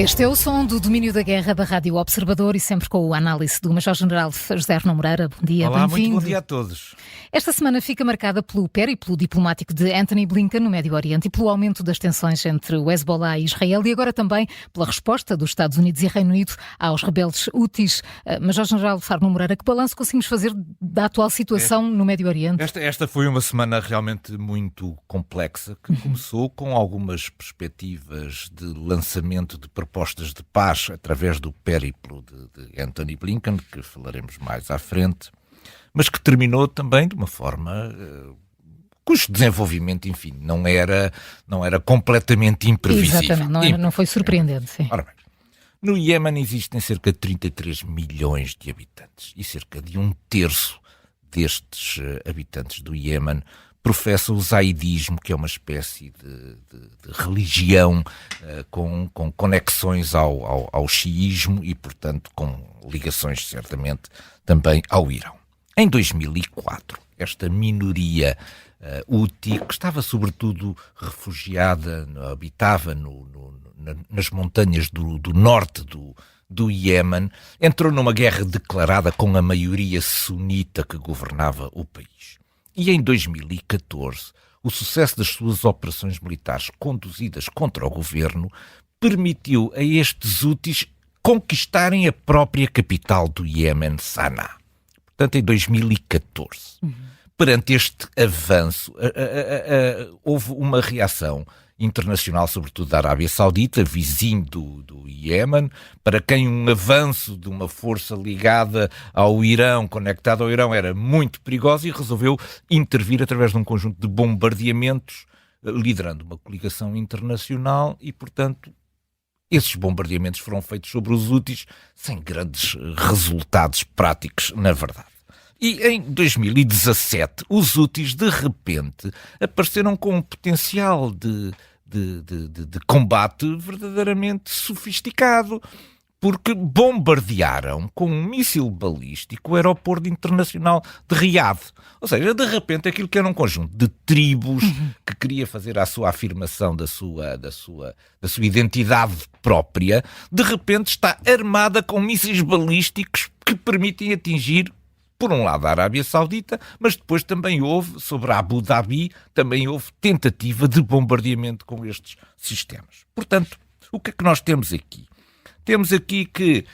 Este é o som do Domínio da Guerra da Rádio Observador e sempre com a análise do Major-General José Arno Moreira. Bom dia, olá, bem-vindo. muito bom dia a todos. Esta semana fica marcada pelo périplo diplomático de Antony Blinken no Médio Oriente e pelo aumento das tensões entre o Hezbollah e Israel e agora também pela resposta dos Estados Unidos e Reino Unido aos rebeldes Houthis. Major-General Arno Moreira, que balanço conseguimos fazer da atual situação no Médio Oriente? Esta foi uma semana realmente muito complexa, que começou com algumas perspectivas de lançamento de propostas de paz através do périplo de Antony Blinken, que falaremos mais à frente, mas que terminou também de uma forma cujo desenvolvimento, enfim, não era completamente imprevisível. Exatamente, não foi surpreendente. Sim. Ora bem, no Iémen existem cerca de 33 milhões de habitantes e cerca de um terço destes habitantes do Iémen professa o zaidismo, que é uma espécie de religião com conexões ao xiismo e, portanto, com ligações, certamente, também ao Irão. Em 2004, esta minoria Houthi, que estava sobretudo refugiada, habitava nas montanhas do norte do Iémen, entrou numa guerra declarada com a maioria sunita que governava o país. E em 2014, o sucesso das suas operações militares conduzidas contra o governo permitiu a estes Houthis conquistarem a própria capital do Iémen, Sanaa. Portanto, em 2014. Perante este avanço, houve uma reação internacional, sobretudo da Arábia Saudita, vizinho do Iémen, para quem um avanço de uma força ligada ao Irão, conectada ao Irão, era muito perigoso e resolveu intervir através de um conjunto de bombardeamentos, liderando uma coligação internacional e, portanto, esses bombardeamentos foram feitos sobre os Houthis sem grandes resultados práticos, na verdade. E em 2017, os Houthis, de repente, apareceram com um potencial de combate verdadeiramente sofisticado, porque bombardearam com um míssil balístico o aeroporto internacional de Riad. Ou seja, de repente, aquilo que era um conjunto de tribos que queria fazer a sua afirmação da sua identidade própria, de repente está armada com mísseis balísticos que permitem atingir, por um lado, a Arábia Saudita, mas depois também houve, sobre Abu Dhabi, também houve tentativa de bombardeamento com estes sistemas. Portanto, o que é que nós temos aqui? Temos aqui que,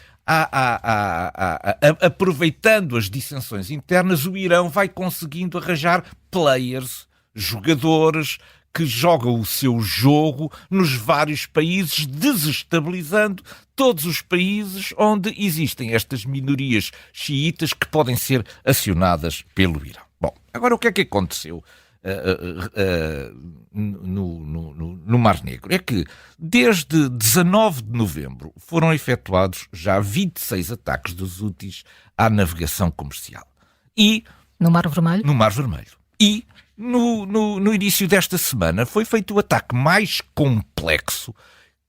aproveitando as dissensões internas, o Irão vai conseguindo arranjar players, jogadores, que jogam o seu jogo nos vários países, desestabilizando todos os países onde existem estas minorias xiitas que podem ser acionadas pelo Irão. Bom, agora o que é que aconteceu no Mar Negro? É que desde 19 de novembro foram efetuados já 26 ataques dos Houthis à navegação comercial. E no Mar Vermelho? No Mar Vermelho. E no início desta semana foi feito o ataque mais complexo,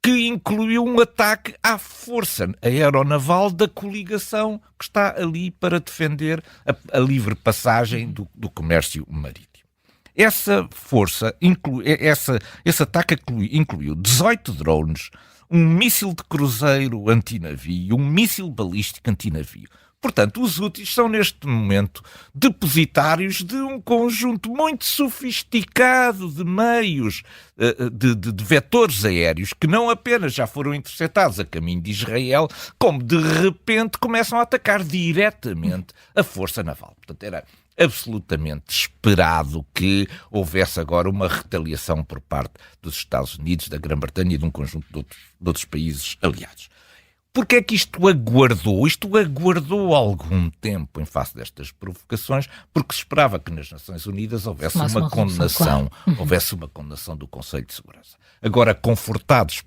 que incluiu um ataque à força aeronaval da coligação que está ali para defender a livre passagem do comércio marítimo. Essa força, esse ataque incluiu 18 drones, um míssil de cruzeiro antinavio, um míssil balístico antinavio. Portanto, os Houthis são neste momento depositários de um conjunto muito sofisticado de meios, de vetores aéreos, que não apenas já foram interceptados a caminho de Israel, como de repente começam a atacar diretamente a força naval. Portanto, era absolutamente esperado que houvesse agora uma retaliação por parte dos Estados Unidos, da Grã-Bretanha e de um conjunto de outros países aliados. Porquê é que isto aguardou? Isto aguardou algum tempo em face destas provocações, porque se esperava que nas Nações Unidas houvesse uma condenação, houvesse uma condenação do Conselho de Segurança. Agora, confortados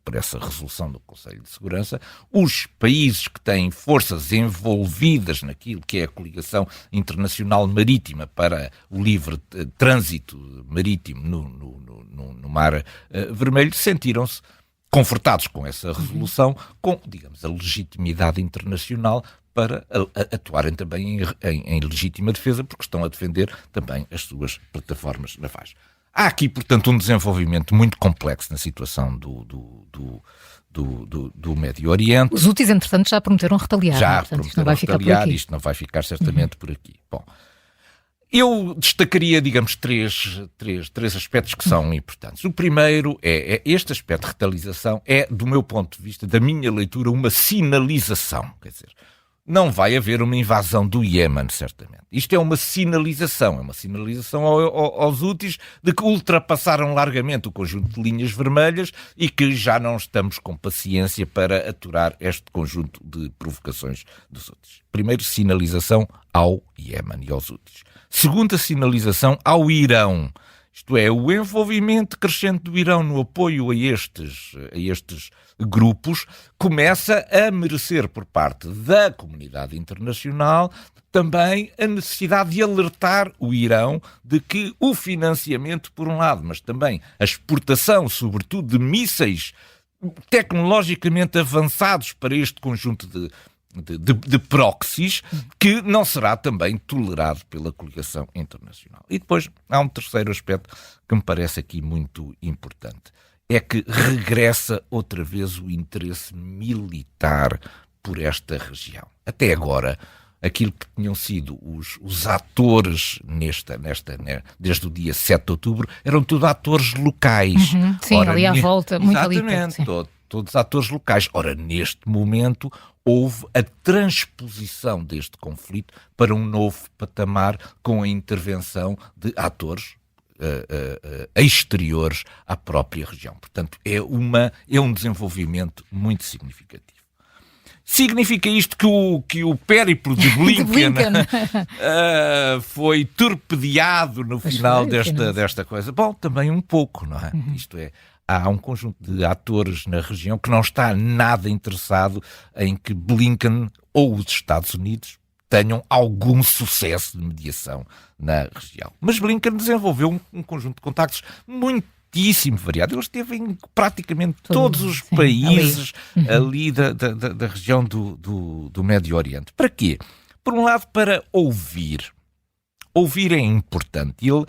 por essa resolução do Conselho de Segurança, os países que têm forças envolvidas naquilo que é a coligação internacional marítima para o livre trânsito marítimo no Mar Vermelho sentiram-se confortados com essa resolução, com, digamos, a legitimidade internacional para atuarem também em legítima defesa, porque estão a defender também as suas plataformas navais. Há aqui, portanto, um desenvolvimento muito complexo na situação do Médio Oriente. Os Houthis, entretanto, já prometeram retaliar. Já Portanto, isto prometeram não vai ficar por retaliar, aqui. isto não vai ficar certamente por aqui. Bom, eu destacaria, digamos, três aspectos que são importantes. O primeiro é este aspecto de retaliação é, do meu ponto de vista, da minha leitura, uma sinalização. Quer dizer, não vai haver uma invasão do Iémen, certamente. Isto é uma sinalização aos Houthis de que ultrapassaram largamente o conjunto de linhas vermelhas e que já não estamos com paciência para aturar este conjunto de provocações dos Houthis. Primeiro, sinalização ao Iémen e aos Houthis. Segunda sinalização ao Irão. Isto é, o envolvimento crescente do Irão no apoio a estes grupos começa a merecer por parte da comunidade internacional também a necessidade de alertar o Irão de que o financiamento, por um lado, mas também a exportação, sobretudo, de mísseis tecnologicamente avançados para este conjunto de proxies, que não será também tolerado pela coligação internacional. E depois há um terceiro aspecto que me parece aqui muito importante. É que regressa outra vez o interesse militar por esta região. Até agora, aquilo que tinham sido os atores desde o dia 7 de outubro eram tudo atores locais. Sim, ora, ali à volta, muito ali perto. Exatamente, todos atores locais. Ora, neste momento houve a transposição deste conflito para um novo patamar com a intervenção de atores exteriores à própria região. Portanto, é um desenvolvimento muito significativo. Significa isto que o périplo de Blinken foi torpedeado no final desta coisa? Bom, também um pouco, não é? Isto é, há um conjunto de atores na região que não está nada interessado em que Blinken ou os Estados Unidos tenham algum sucesso de mediação na região. Mas Blinken desenvolveu um conjunto de contactos muitíssimo variado. Ele esteve em praticamente todos os países ali da região do Médio Oriente. Para quê? Por um lado, para ouvir. Ouvir é importante. Ele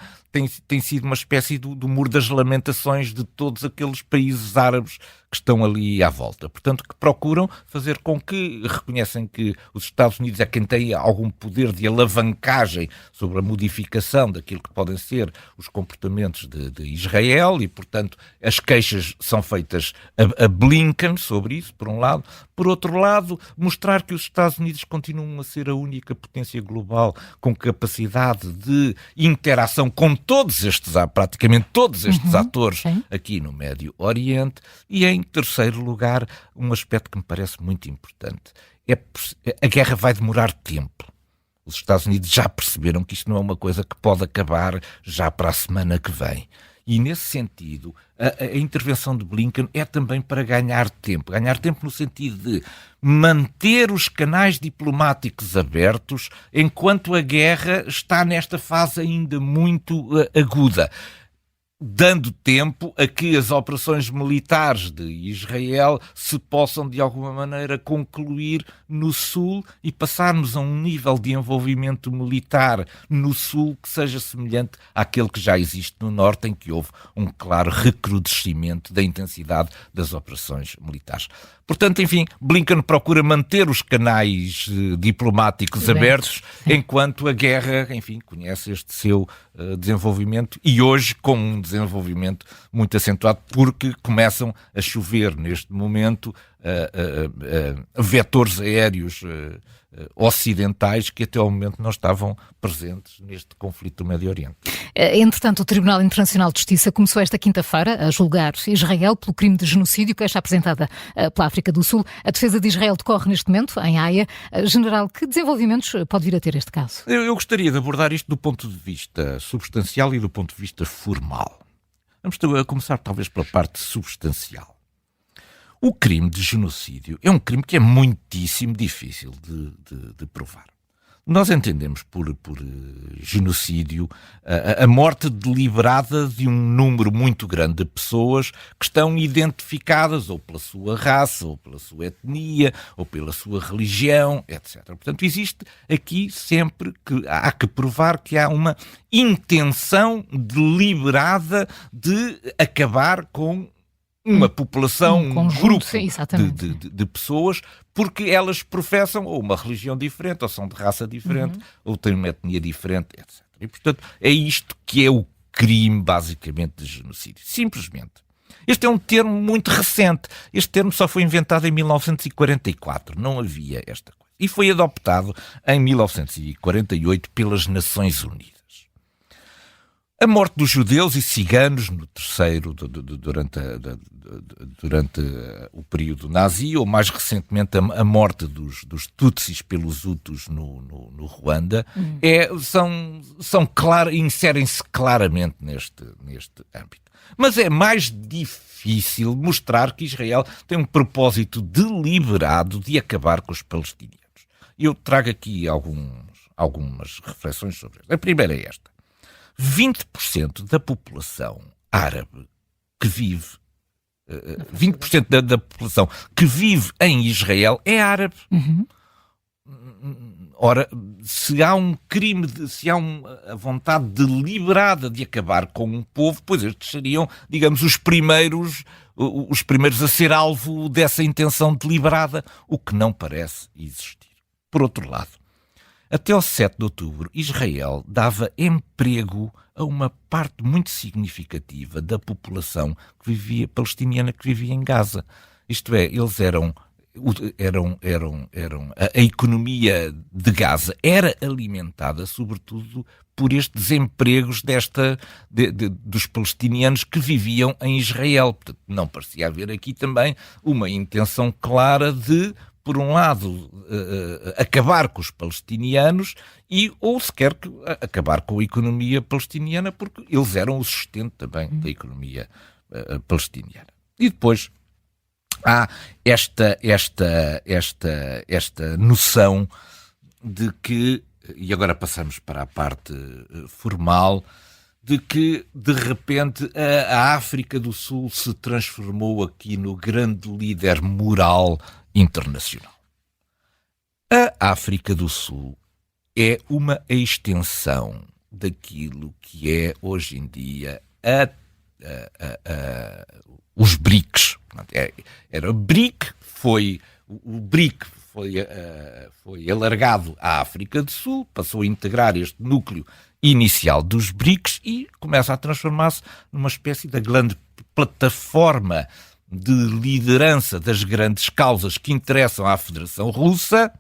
tem sido uma espécie do muro das lamentações de todos aqueles países árabes que estão ali à volta. Portanto, que procuram fazer com que reconhecem que os Estados Unidos é quem tem algum poder de alavancagem sobre a modificação daquilo que podem ser os comportamentos de Israel e, portanto, as queixas são feitas a Blinken sobre isso, por um lado. Por outro lado, mostrar que os Estados Unidos continuam a ser a única potência global com capacidade de interação com praticamente todos estes atores aqui no Médio Oriente. E, em terceiro lugar, um aspecto que me parece muito importante. A guerra vai demorar tempo. Os Estados Unidos já perceberam que isto não é uma coisa que pode acabar já para a semana que vem. E, nesse sentido, a intervenção de Blinken é também para ganhar tempo. Ganhar tempo no sentido de manter os canais diplomáticos abertos enquanto a guerra está nesta fase ainda muito aguda, dando tempo a que as operações militares de Israel se possam, de alguma maneira, concluir no Sul e passarmos a um nível de envolvimento militar no Sul que seja semelhante àquele que já existe no Norte, em que houve um claro recrudescimento da intensidade das operações militares. Portanto, enfim, Blinken procura manter os canais diplomáticos abertos enquanto a guerra, enfim, conhece este seu desenvolvimento e hoje com um desenvolvimento muito acentuado porque começam a chover neste momento vetores aéreos ocidentais que até ao momento não estavam presentes neste conflito do Médio Oriente. Entretanto, o Tribunal Internacional de Justiça começou esta quinta-feira a julgar Israel pelo crime de genocídio, queixa apresentada pela África do Sul. A defesa de Israel decorre neste momento em Haia. General, que desenvolvimentos pode vir a ter este caso? Eu gostaria de abordar isto do ponto de vista substancial e do ponto de vista formal. Vamos começar talvez pela parte substancial. O crime de genocídio é um crime que é muitíssimo difícil de provar. Nós entendemos por genocídio a morte deliberada de um número muito grande de pessoas que estão identificadas ou pela sua raça, ou pela sua etnia, ou pela sua religião, etc. Portanto, existe aqui sempre que há que provar que há uma intenção deliberada de acabar com uma população, um conjunto, grupo sim, de pessoas, porque elas professam ou uma religião diferente, ou são de raça diferente, ou têm uma etnia diferente, etc. E, portanto, é isto que é o crime, basicamente, de genocídio. Simplesmente. Este é um termo muito recente. Este termo só foi inventado em 1944. Não havia esta coisa. E foi adoptado em 1948 pelas Nações Unidas. A morte dos judeus e ciganos no terceiro, durante o período nazi, ou mais recentemente a morte dos Tutsis pelos Hutus no Ruanda, inserem-se claramente neste âmbito. Mas é mais difícil mostrar que Israel tem um propósito deliberado de acabar com os palestinianos. Eu trago aqui algumas reflexões sobre isso. A primeira é esta. 20% da população árabe que vive, 20% da população que vive em Israel é árabe. Ora, se há um crime, se há a vontade deliberada de acabar com um povo, pois estes seriam, digamos, os primeiros a ser alvo dessa intenção deliberada, o que não parece existir. Por outro lado, até ao 7 de outubro, Israel dava emprego a uma parte muito significativa da população palestiniana que vivia em Gaza. Isto é, eles a economia de Gaza era alimentada, sobretudo, por estes empregos dos palestinianos que viviam em Israel. Portanto, não parecia haver aqui também uma intenção clara de, por um lado, acabar com os palestinianos ou sequer acabar com a economia palestiniana, porque eles eram o sustento também da economia palestiniana. E depois há esta noção de que, e agora passamos para a parte formal, de que, de repente, a África do Sul se transformou aqui no grande líder moral internacional. A África do Sul é uma extensão daquilo que é, hoje em dia, os BRICS. Era o BRIC, o BRIC foi alargado à África do Sul, passou a integrar este núcleo inicial dos BRICS e começa a transformar-se numa espécie de grande plataforma de liderança das grandes causas que interessam à Federação Russa,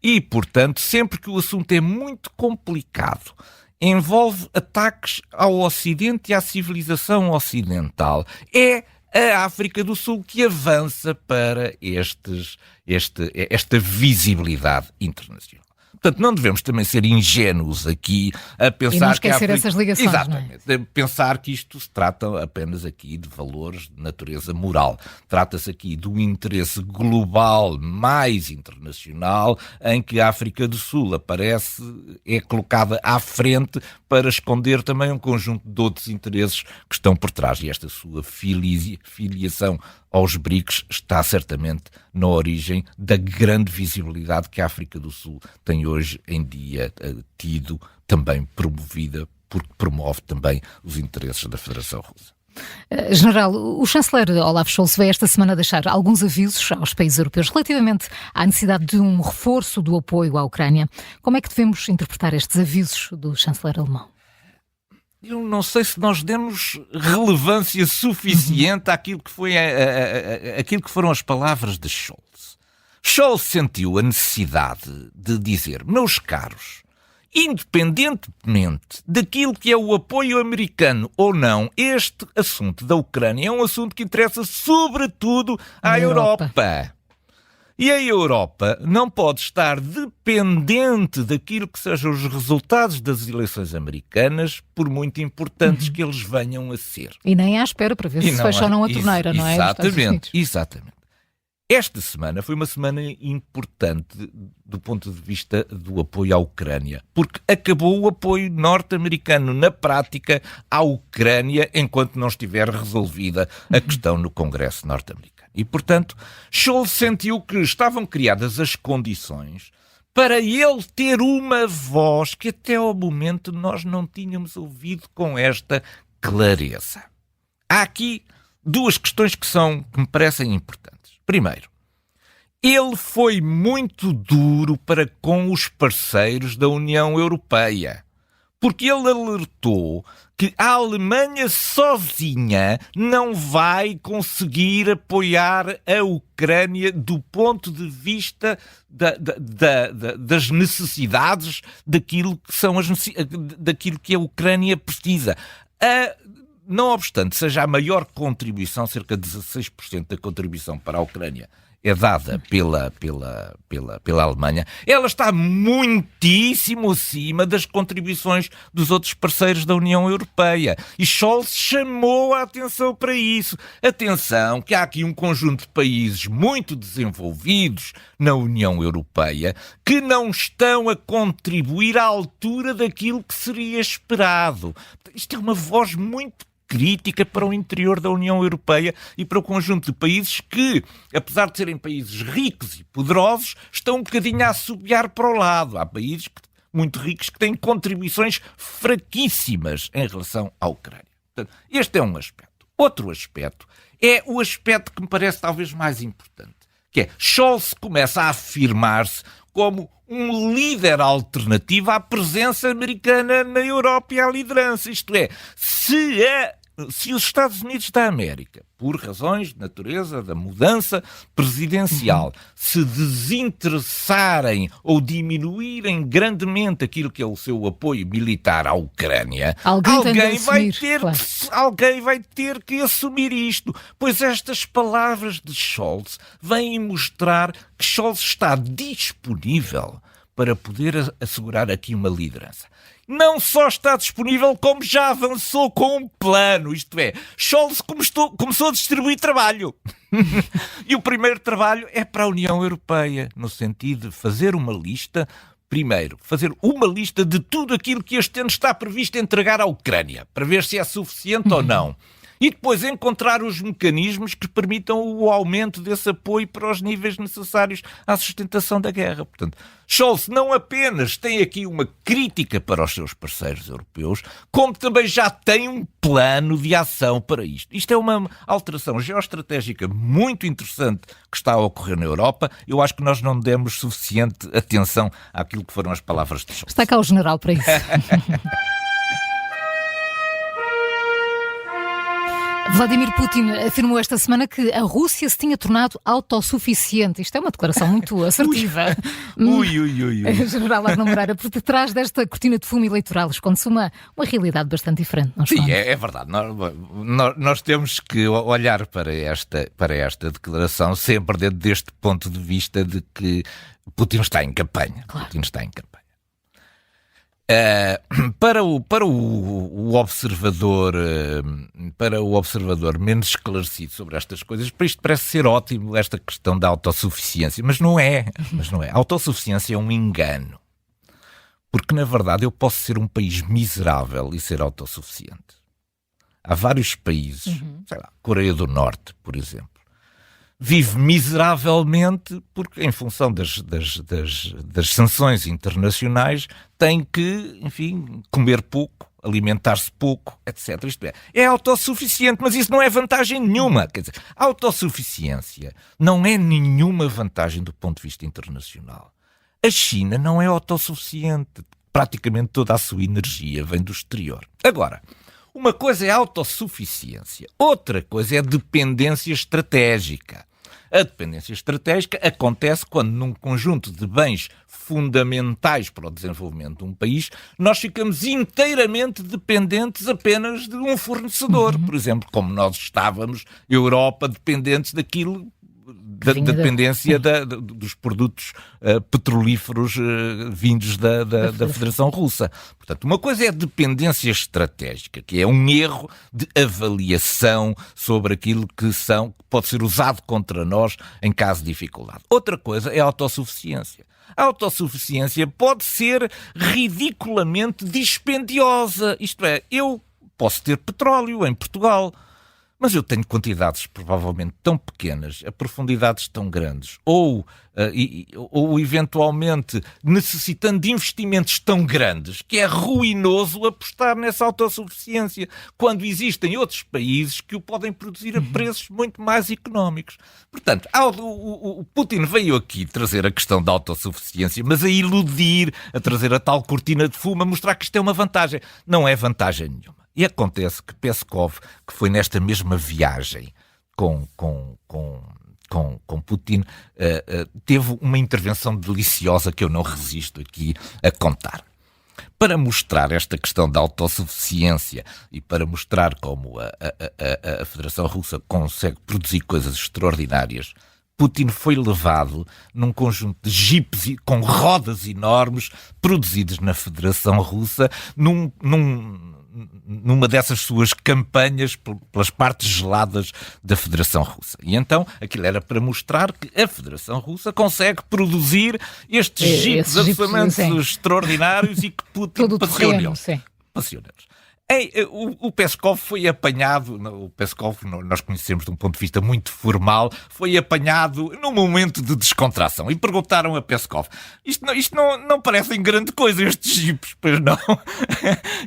e, portanto, sempre que o assunto é muito complicado, envolve ataques ao Ocidente e à civilização ocidental, é a África do Sul que avança para esta visibilidade internacional. Portanto, não devemos também ser ingênuos aqui a pensar e não esquecer essas ligações. Exatamente. Não é? Pensar que isto se trata apenas aqui de valores de natureza moral. Trata-se aqui de um interesse global mais internacional em que a África do Sul é colocada à frente para esconder também um conjunto de outros interesses que estão por trás. E esta sua filiação aos BRICS está certamente na origem da grande visibilidade que a África do Sul tem hoje em dia tido, também promovida, porque promove também os interesses da Federação Russa. General, o chanceler Olaf Scholz veio esta semana deixar alguns avisos aos países europeus relativamente à necessidade de um reforço do apoio à Ucrânia. Como é que devemos interpretar estes avisos do chanceler alemão? Eu não sei se nós demos relevância suficiente àquilo que aquilo que foram as palavras de Scholz. Scholz sentiu a necessidade de dizer, meus caros, independentemente daquilo que é o apoio americano ou não, este assunto da Ucrânia é um assunto que interessa sobretudo à Europa. E a Europa não pode estar dependente daquilo que sejam os resultados das eleições americanas, por muito importantes que eles venham a ser. E nem à espera para ver se fecha ou não a torneira, não é? Exatamente. Esta semana foi uma semana importante do ponto de vista do apoio à Ucrânia, porque acabou o apoio norte-americano na prática à Ucrânia enquanto não estiver resolvida a questão no Congresso norte-americano. E, portanto, Scholz sentiu que estavam criadas as condições para ele ter uma voz que até ao momento nós não tínhamos ouvido com esta clareza. há aqui duas questões que me parecem importantes. Primeiro, ele foi muito duro para com os parceiros da União Europeia, porque ele alertou que a Alemanha sozinha não vai conseguir apoiar a Ucrânia do ponto de vista das necessidades daquilo que a Ucrânia precisa. Não obstante seja a maior contribuição, cerca de 16% da contribuição para a Ucrânia é dada pela Alemanha, ela está muitíssimo acima das contribuições dos outros parceiros da União Europeia. E Scholz chamou a atenção para isso. Atenção, que há aqui um conjunto de países muito desenvolvidos na União Europeia que não estão a contribuir à altura daquilo que seria esperado. Isto é uma voz muito crítica para o interior da União Europeia e para o conjunto de países que, apesar de serem países ricos e poderosos, estão um bocadinho a assobiar para o lado. Há países muito ricos que têm contribuições fraquíssimas em relação à Ucrânia. Portanto, este é um aspecto. Outro aspecto é o aspecto que me parece talvez mais importante, que é Scholz começa a afirmar-se como um líder alternativo à presença americana na Europa e à liderança. Isto é, se os Estados Unidos da América, por razões de natureza da mudança presidencial, se desinteressarem ou diminuírem grandemente aquilo que é o seu apoio militar à Ucrânia, alguém vai ter que assumir isto. Pois estas palavras de Scholz vêm mostrar que Scholz está disponível para poder assegurar aqui uma liderança. Não só está disponível, como já avançou com um plano. Isto é, Scholz começou a distribuir trabalho. E o primeiro trabalho é para a União Europeia, no sentido de fazer uma lista, primeiro, fazer uma lista de tudo aquilo que este ano está previsto entregar à Ucrânia, para ver se é suficiente ou não. E depois encontrar os mecanismos que permitam o aumento desse apoio para os níveis necessários à sustentação da guerra. Portanto, Scholz não apenas tem aqui uma crítica para os seus parceiros europeus, como também já tem um plano de ação para isto. Isto é uma alteração geoestratégica muito interessante que está a ocorrer na Europa. Eu acho que nós não demos suficiente atenção àquilo que foram as palavras de Scholz. Está cá o general para isso. Vladimir Putin afirmou esta semana que a Rússia se tinha tornado autossuficiente. Isto é uma declaração muito assertiva. General Arno Moreira, por detrás desta cortina de fumo eleitoral esconde-se uma realidade bastante diferente. Sim, é verdade. Nós temos que olhar para esta declaração sempre dentro deste ponto de vista de que Putin está em campanha. Claro. Putin está em campanha. Para o observador menos esclarecido sobre estas coisas, para isto parece ser ótimo esta questão da autossuficiência, mas não é. A autossuficiência é um engano, porque na verdade eu posso ser um país miserável e ser autossuficiente. Há vários países, sei lá, Coreia do Norte, por exemplo, vive miseravelmente porque, em função das sanções internacionais, tem que, enfim, comer pouco, alimentar-se pouco, etc. Isto é autossuficiente, mas isso não é vantagem nenhuma. Quer dizer, a autossuficiência não é nenhuma vantagem do ponto de vista internacional. A China não é autossuficiente. Praticamente toda a sua energia vem do exterior. Agora, uma coisa é autossuficiência, outra coisa é dependência estratégica. A dependência estratégica acontece quando, num conjunto de bens fundamentais para o desenvolvimento de um país, nós ficamos inteiramente dependentes apenas de um fornecedor. Por exemplo, como nós estávamos, Europa, dependentes daquilo, da dependência dos produtos petrolíferos vindos da Federação Russa. Portanto, uma coisa é a dependência estratégica, que é um erro de avaliação sobre aquilo que pode ser usado contra nós em caso de dificuldade. Outra coisa é a autossuficiência. A autossuficiência pode ser ridiculamente dispendiosa. Isto é, eu posso ter petróleo em Portugal, mas eu tenho quantidades provavelmente tão pequenas, a profundidades tão grandes, ou eventualmente necessitando de investimentos tão grandes, que é ruinoso apostar nessa autossuficiência, quando existem outros países que o podem produzir a preços muito mais económicos. Portanto, o Putin veio aqui trazer a questão da autossuficiência, mas a iludir, a trazer a tal cortina de fumo, a mostrar que isto é uma vantagem. Não é vantagem nenhuma. E acontece que Peskov, que foi nesta mesma viagem com Putin, teve uma intervenção deliciosa que eu não resisto aqui a contar. Para mostrar esta questão da autossuficiência e para mostrar como a Federação Russa consegue produzir coisas extraordinárias, Putin foi levado num conjunto de jipes com rodas enormes produzidos na Federação Russa numa dessas suas campanhas pelas partes geladas da Federação Russa. E então aquilo era para mostrar que a Federação Russa consegue produzir estes jipes absolutamente extraordinários e que Putin passeou neles. O Peskov foi apanhado, o Peskov nós conhecemos de um ponto de vista muito formal, foi apanhado num momento de descontração e perguntaram a Peskov, isto não parecem grande coisa estes jipes, pois não?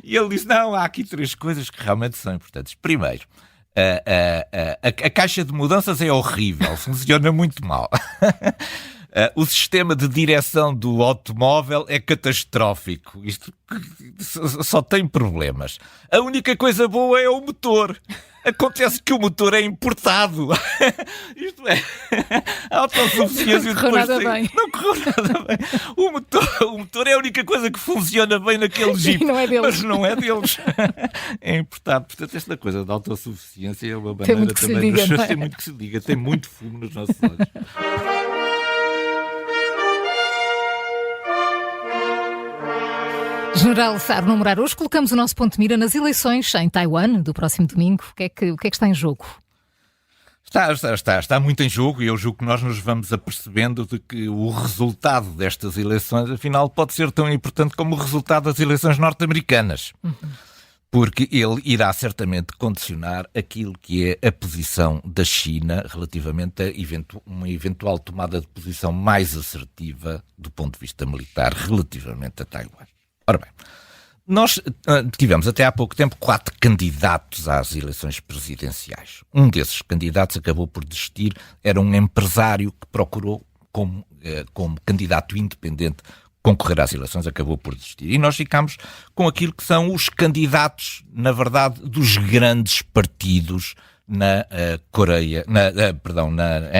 E ele disse, não, há aqui 3 coisas que realmente são importantes. Primeiro, a caixa de mudanças é horrível, funciona muito mal. O sistema de direção do automóvel é catastrófico. Isto só tem problemas. A única coisa boa é o motor. Acontece que o motor é importado. Isto é, a autossuficiência não correu nada bem. Não correu nada bem. O motor é a única coisa que funciona bem naquele Jeep, não é deles. mas não é deles. É importado. Portanto, esta coisa da autossuficiência é uma maneira também de tem muito que se diga. Tem muito fumo nos nossos olhos. General Arnaud Morar, hoje colocamos o nosso ponto de mira nas eleições em Taiwan do próximo domingo. O que é que está em jogo? Está muito em jogo e eu julgo que nós nos vamos apercebendo de que o resultado destas eleições, afinal, pode ser tão importante como o resultado das eleições norte-americanas. Porque ele irá certamente condicionar aquilo que é a posição da China relativamente a uma eventual tomada de posição mais assertiva do ponto de vista militar relativamente a Taiwan. Ora bem, nós tivemos até há pouco tempo 4 candidatos às eleições presidenciais. Um desses candidatos acabou por desistir, era um empresário que procurou, como candidato independente, concorrer às eleições, acabou por desistir. E nós ficamos com aquilo que são os candidatos, na verdade, dos grandes partidos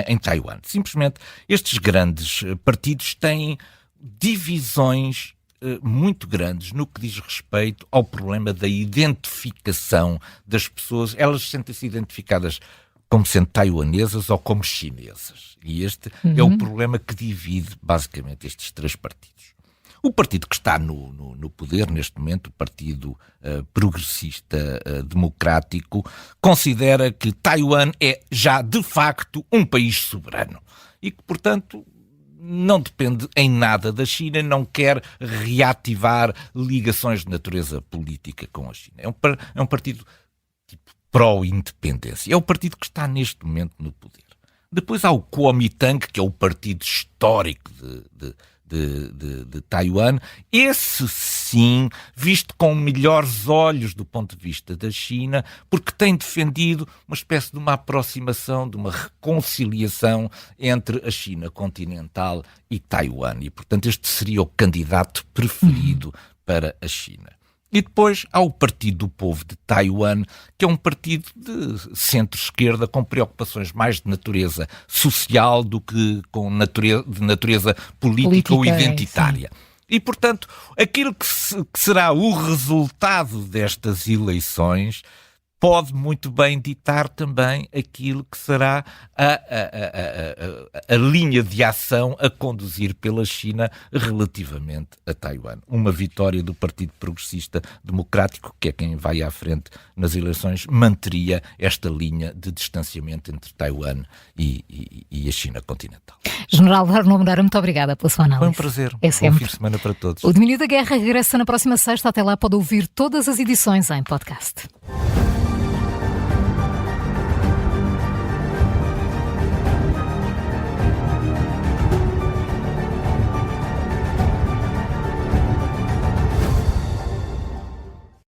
em Taiwan. Simplesmente, estes grandes partidos têm divisões muito grandes no que diz respeito ao problema da identificação das pessoas. Elas sentem-se identificadas como sendo taiwanesas ou como chinesas. E este é o problema que divide basicamente estes 3 partidos. O partido que está no poder neste momento, o Partido Progressista Democrático, considera que Taiwan é já de facto um país soberano e que, portanto, não depende em nada da China, não quer reativar ligações de natureza política com a China. É um partido tipo pró-independência. É o partido que está neste momento no poder. Depois há o Kuomintang, que é o partido histórico de Taiwan. Esse sim, visto com melhores olhos do ponto de vista da China, porque tem defendido uma espécie de uma aproximação, de uma reconciliação entre a China continental e Taiwan. E, portanto, este seria o candidato preferido para a China. E depois há o Partido do Povo de Taiwan, que é um partido de centro-esquerda com preocupações mais de natureza social do que de natureza política ou identitária. E, portanto, aquilo que será o resultado destas eleições pode muito bem ditar também aquilo que será a linha de ação a conduzir pela China relativamente a Taiwan. Uma vitória do Partido Progressista Democrático, que é quem vai à frente nas eleições, manteria esta linha de distanciamento entre Taiwan e a China continental. General Arnaud Morar, muito obrigada pela sua análise. Foi um prazer. É sempre. Bom fim de semana para todos. O Domínio da Guerra regressa na próxima sexta. Até lá pode ouvir todas as edições em podcast.